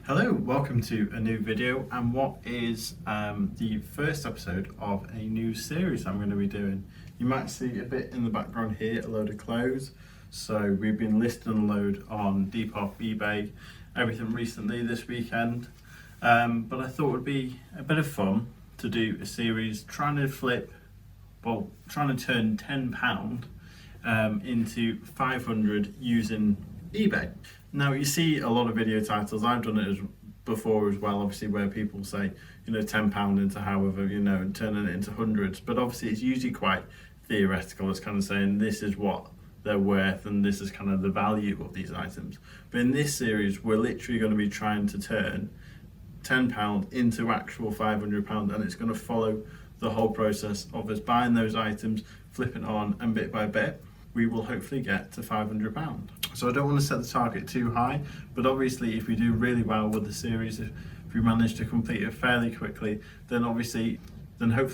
Hello, welcome to a new video and what is the first episode of a new series I'm going to be doing. You might see a bit in the background here, a load of clothes. So we've been listing a load on Depop, eBay, everything recently this weekend. But I thought it would be a bit of fun to do a series trying to turn £10 into 500 using eBay. Now you see a lot of video titles, I've done it before as well, obviously, where people say, £10 into however, and turning it into hundreds. But obviously it's usually quite theoretical. It's kind of saying this is what they're worth and this is kind of the value of these items. But in this series, we're literally going to be trying to turn £10 into actual £500, and it's going to follow the whole process of us buying those items, flipping on, and bit by bit we will hopefully get to £500. So I don't want to set the target too high, but obviously if we do really well with the series, if we manage to complete it fairly quickly, then hopefully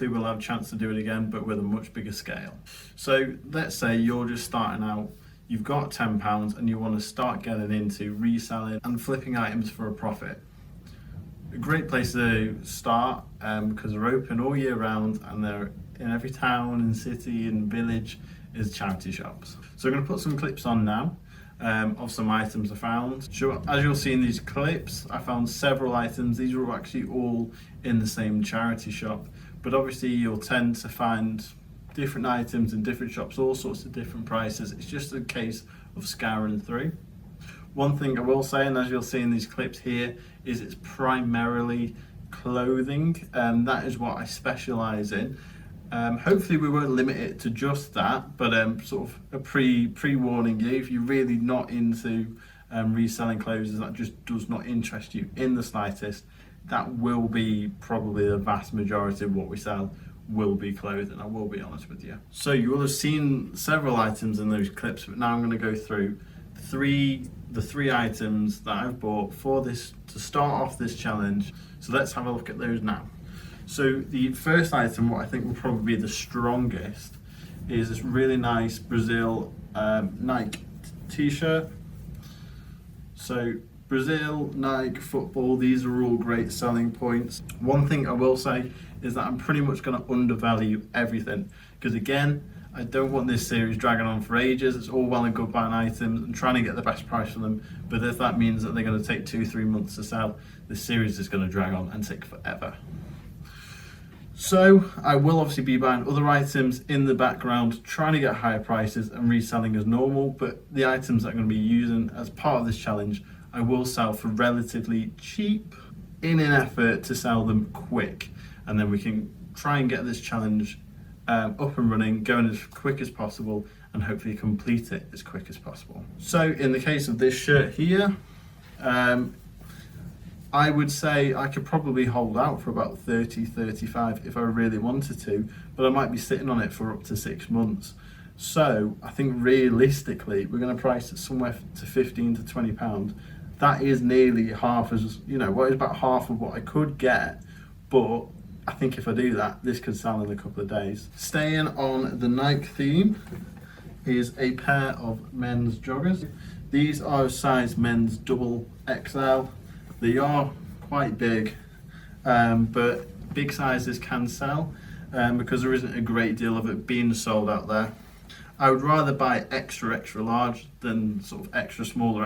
we'll have a chance to do it again, but with a much bigger scale. So let's say you're just starting out, you've got £10 and you want to start getting into reselling and flipping items for a profit. A great place to start because they're open all year round and they're in every town and city and village is charity shops. So I'm going to put some clips on now of some items I found. So as you'll see in these clips, I found several items. These were actually all in the same charity shop, but obviously you'll tend to find different items in different shops, all sorts of different prices. It's just a case of scouring through. One thing I will say, and as you'll see in these clips here, is it's primarily clothing, and that is what I specialize in. Hopefully we won't limit it to just that, but sort of a pre-warning you, if you're really not into reselling clothes, that just does not interest you in the slightest, that will be probably the vast majority of what we sell will be clothing, I will be honest with you. So you will have seen several items in those clips, but now I'm going to go through the three items that I've bought for this to start off this challenge. So let's have a look at those now. So the first item, what I think will probably be the strongest, is this really nice Brazil Nike t-shirt. So Brazil, Nike, football, these are all great selling points. One thing I will say is that I'm pretty much going to undervalue everything, because again, I don't want this series dragging on for ages. It's all well and good buying items and trying to get the best price for them, but if that means that they're going to take 2-3 months to sell, this series is going to drag on and take forever. So I will obviously be buying other items in the background, trying to get higher prices and reselling as normal, but the items that I'm going to be using as part of this challenge, I will sell for relatively cheap in an effort to sell them quick, and then we can try and get this challenge up and running, going as quick as possible, and hopefully complete it as quick as possible. So in the case of this shirt here, I would say I could probably hold out for about 30-35 if I really wanted to, but I might be sitting on it for up to 6 months. So I think realistically we're going to price it somewhere to £15 to £20. That is nearly half as, what is about half of what I could get, but I think if I do that, this could sell in a couple of days. Staying on the Nike theme is a pair of men's joggers. These are size men's XXL. They are quite big, but big sizes can sell because there isn't a great deal of it being sold out there. I would rather buy extra large than sort of extra small or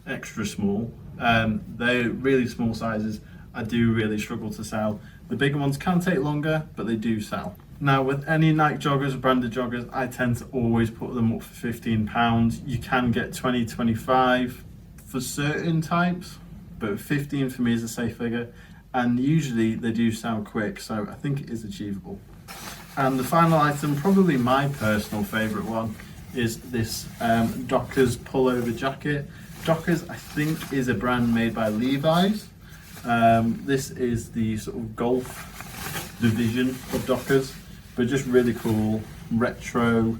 extra small. They're really small sizes. I do really struggle to sell. The bigger ones can take longer, but they do sell. Now with any Nike joggers or branded joggers, I tend to always put them up for £15. You can get 20-25 for certain types, but 15 for me is a safe figure, and usually they do sell quick, so I think it is achievable. And the final item, probably my personal favourite one, is this Dockers pullover jacket. Dockers, I think, is a brand made by Levi's. This is the sort of golf division of Dockers, but just really cool, retro,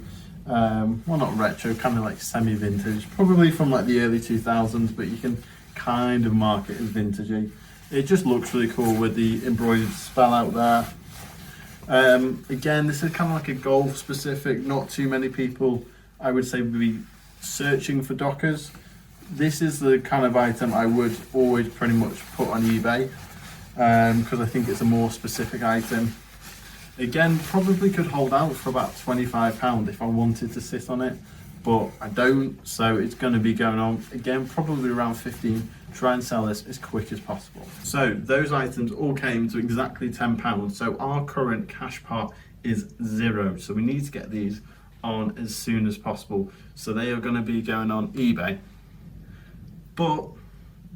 well not retro, kind of like semi-vintage, probably from like the early 2000s, but you can kind of mark it as vintagey. It just looks really cool with the embroidered spell out there. Again, this is kind of like a golf specific, not too many people I would say would be searching for Dockers. this is the kind of item I would always pretty much put on eBay, because I think it's a more specific item. Again, probably could hold out for about £25 if I wanted to sit on it, but I don't, so it's going to be going on, again, probably around 15. Try and sell this as quick as possible. So those items all came to exactly £10, so our current cash part is 0, so we need to get these on as soon as possible. So they are going to be going on eBay, but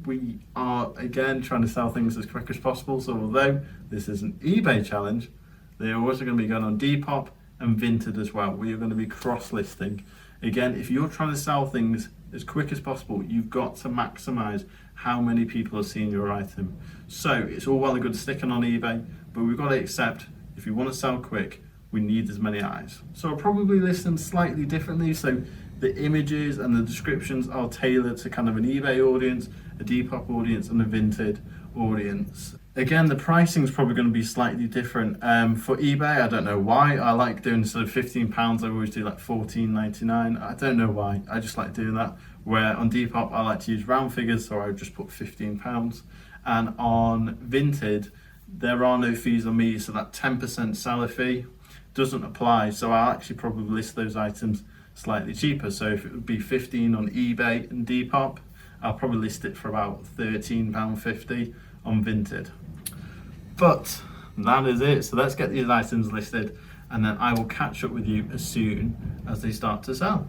we are again trying to sell things as quick as possible. So although this is an eBay challenge, they are also going to be going on Depop and Vinted as well. We are going to be cross-listing. Again, if you're trying to sell things as quick as possible, you've got to maximize how many people are seeing your item. So it's all well and good sticking on eBay, but we've got to accept, if you want to sell quick, we need as many eyes. So I'll probably list them slightly differently. So the images and the descriptions are tailored to kind of an eBay audience, a Depop audience, and a Vinted audience. Again, the pricing is probably going to be slightly different. For eBay, I don't know why. I like doing sort of £15. I always do like $14.99. I don't know why. I just like doing that. Where on Depop, I like to use round figures, so I would just put £15. And on Vinted, there are no fees on me, so that 10% seller fee doesn't apply. So I'll actually probably list those items slightly cheaper. So if it would be 15 on eBay and Depop, I'll probably list it for about £13.50 on Vinted. But that is it. So let's get these items listed, and then I will catch up with you as soon as they start to sell.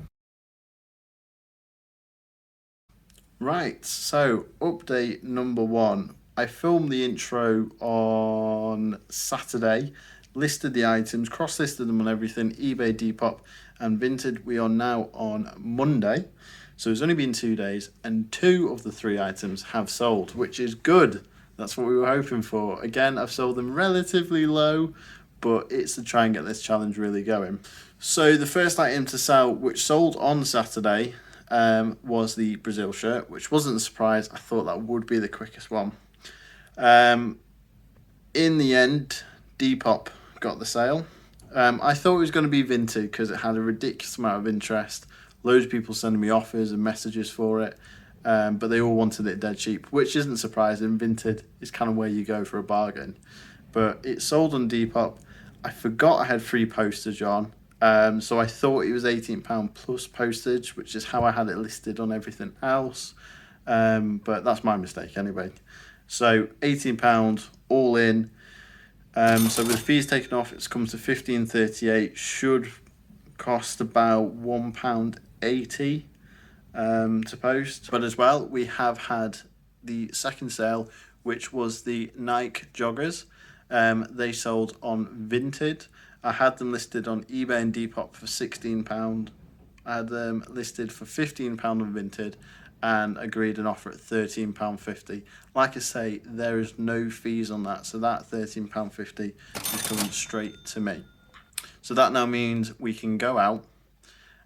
Right, so update number 1. I filmed the intro on Saturday, listed the items, cross-listed them on everything, eBay, Depop and Vinted. We are now on Monday, so it's only been 2 days, and 2 of the 3 items have sold, which is good. That's what we were hoping for. Again, I've sold them relatively low, but it's to try and get this challenge really going. So the first item to sell, which sold on Saturday, was the Brazil shirt, which wasn't a surprise. I thought that would be the quickest one. In the end, Depop got the sale. I thought it was going to be Vinted because it had a ridiculous amount of interest. Loads of people sending me offers and messages for it, but they all wanted it dead cheap, which isn't surprising. Vinted is kind of where you go for a bargain. But it sold on Depop. I forgot I had free postage on, so I thought it was £18 plus postage, which is how I had it listed on everything else. But that's my mistake anyway. So £18 all in. So with fees taken off, it's come to £15.38. Should cost about £1.80 to post. But as well, we have had the second sale, which was the Nike joggers. They sold on Vinted. I had them listed on eBay and Depop for £16. I had them listed for £15 on Vinted and agreed an offer at £13.50. Like I say, there is no fees on that, so that £13.50 is coming straight to me. So that now means we can go out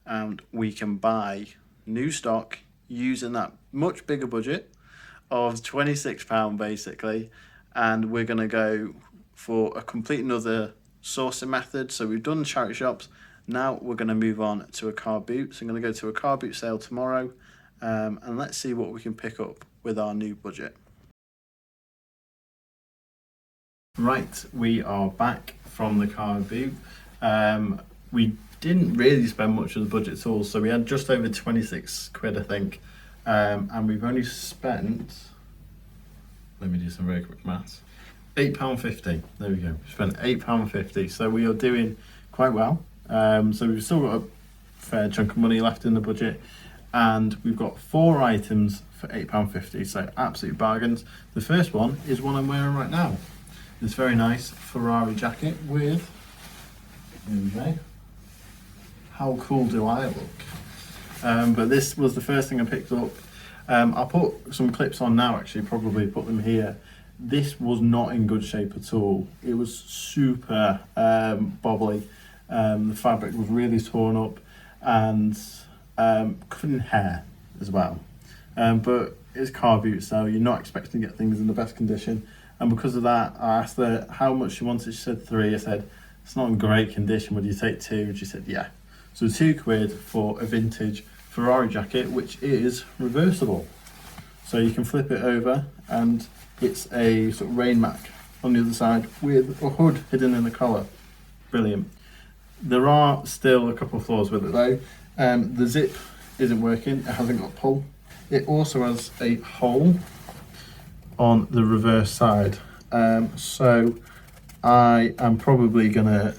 and we can buy new stock using that much bigger budget of £26 basically, and we're going to go for a complete another sourcing method. So we've done charity shops, now we're going to move on to a car boot. So I'm going to go to a car boot sale tomorrow, and let's see what we can pick up with our new budget. Right, we are back from the car boot. We didn't really spend much of the budget at all, so we had just over 26 quid I think, and we've only spent, let me do some very quick maths, £8.50. There we go. We spent £8.50, so we are doing quite well. So we've still got a fair chunk of money left in the budget, and we've got 4 items for £8.50, so absolute bargains. The first one is one I'm wearing right now. This very nice Ferrari jacket with, here we go, how cool do I look? But this was the first thing I picked up. I'll put some clips on now actually, probably put them here. This was not in good shape at all. It was super bobbly. The fabric was really torn up and covered in hair as well. But it's car boot, so you're not expecting to get things in the best condition. And because of that, I asked her how much she wanted. She said 3. I said, it's not in great condition. Would you take 2? And she said, yeah. So £2 for a vintage Ferrari jacket, which is reversible. So you can flip it over and it's a sort of rain mac on the other side with a hood hidden in the collar. Brilliant. There are still a couple of flaws with it though. The zip isn't working, it hasn't got pull. It also has a hole on the reverse side. So I am probably gonna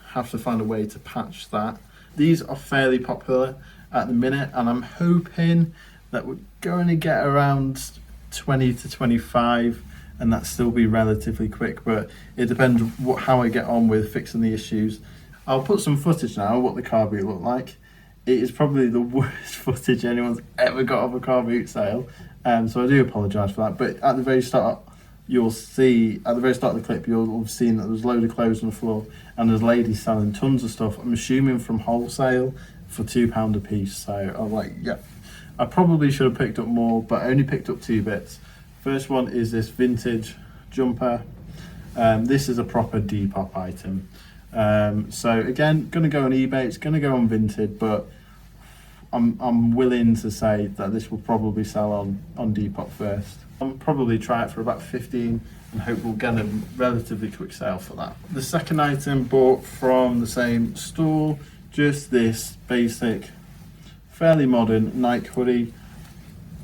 have to find a way to patch that. These are fairly popular at the minute, and I'm hoping that we're going to get around 20 to 25 and that still be relatively quick, but it depends how I get on with fixing the issues. I'll put some footage now of what the car boot looked like. It is probably the worst footage anyone's ever got of a car boot sale, so I do apologise for that. But at the very start, you'll see, at the very start of the clip, you'll have seen that there's a load of clothes on the floor and there's ladies selling tons of stuff, I'm assuming from wholesale, for £2 a piece. So I'm like, yeah, I probably should have picked up more, but I only picked up 2 bits. First one is this vintage jumper. This is a proper Depop item. So again, gonna go on eBay, it's gonna go on Vinted, but I'm willing to say that this will probably sell on Depop first. I'll probably try it for about 15 and hope we'll get a relatively quick sale for that. The second item bought from the same store, just this basic, fairly modern Nike hoodie.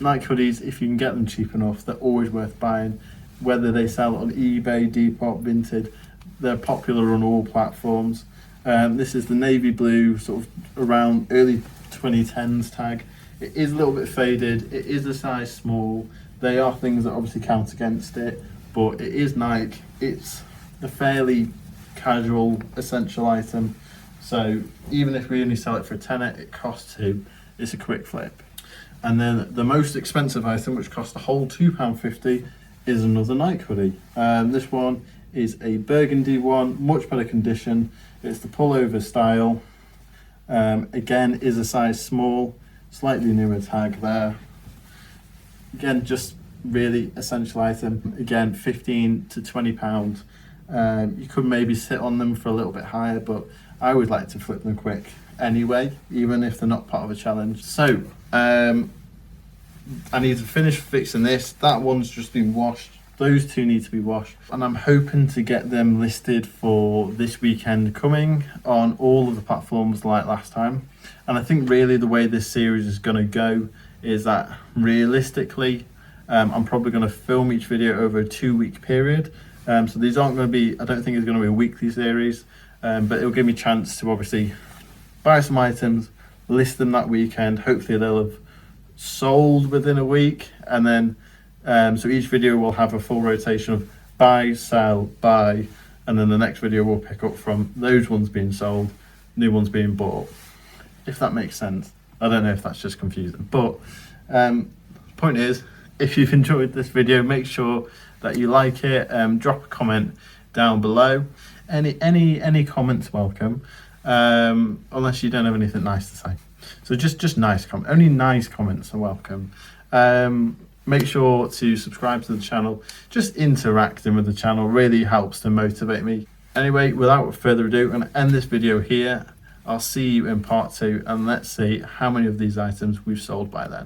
Nike hoodies, if you can get them cheap enough, they're always worth buying. Whether they sell on eBay, Depop, Vinted, they're popular on all platforms. This is the navy blue, sort of around early 2010s tag. It is a little bit faded, it is a size small. They are things that obviously count against it, but it is Nike. It's a fairly casual, essential item. So even if we only sell it for a tenner, it costs £2. It's a quick flip. And then the most expensive item, which costs a whole £2.50, is another Nike hoodie. This one is a burgundy one, much better condition. It's the pullover style. Again, is a size small, slightly newer tag there. Again, just really essential item. Again, 15 to 20 pounds. You could maybe sit on them for a little bit higher, but I would like to flip them quick anyway, even if they're not part of a challenge. So I need to finish fixing this. That one's just been washed. Those two need to be washed, and I'm hoping to get them listed for this weekend coming on all of the platforms like last time. And I think really the way this series is going to go is that realistically I'm probably going to film each video over a 2-week period. So these aren't going to be, I don't think it's going to be a weekly series, but it'll give me a chance to obviously buy some items, list them that weekend. Hopefully they'll have sold within a week, and then so each video will have a full rotation of buy, sell, buy, and then the next video will pick up from those ones being sold, new ones being bought, if that makes sense. I don't know if that's just confusing, but point is, if you've enjoyed this video, make sure that you like it. Drop a comment down below. Any comments welcome, unless you don't have anything nice to say. So just nice comments. Only nice comments are welcome. Make sure to subscribe to the channel. Just interacting with the channel really helps to motivate me. Anyway, without further ado, I'm going to end this video here. I'll see you in part 2, and let's see how many of these items we've sold by then.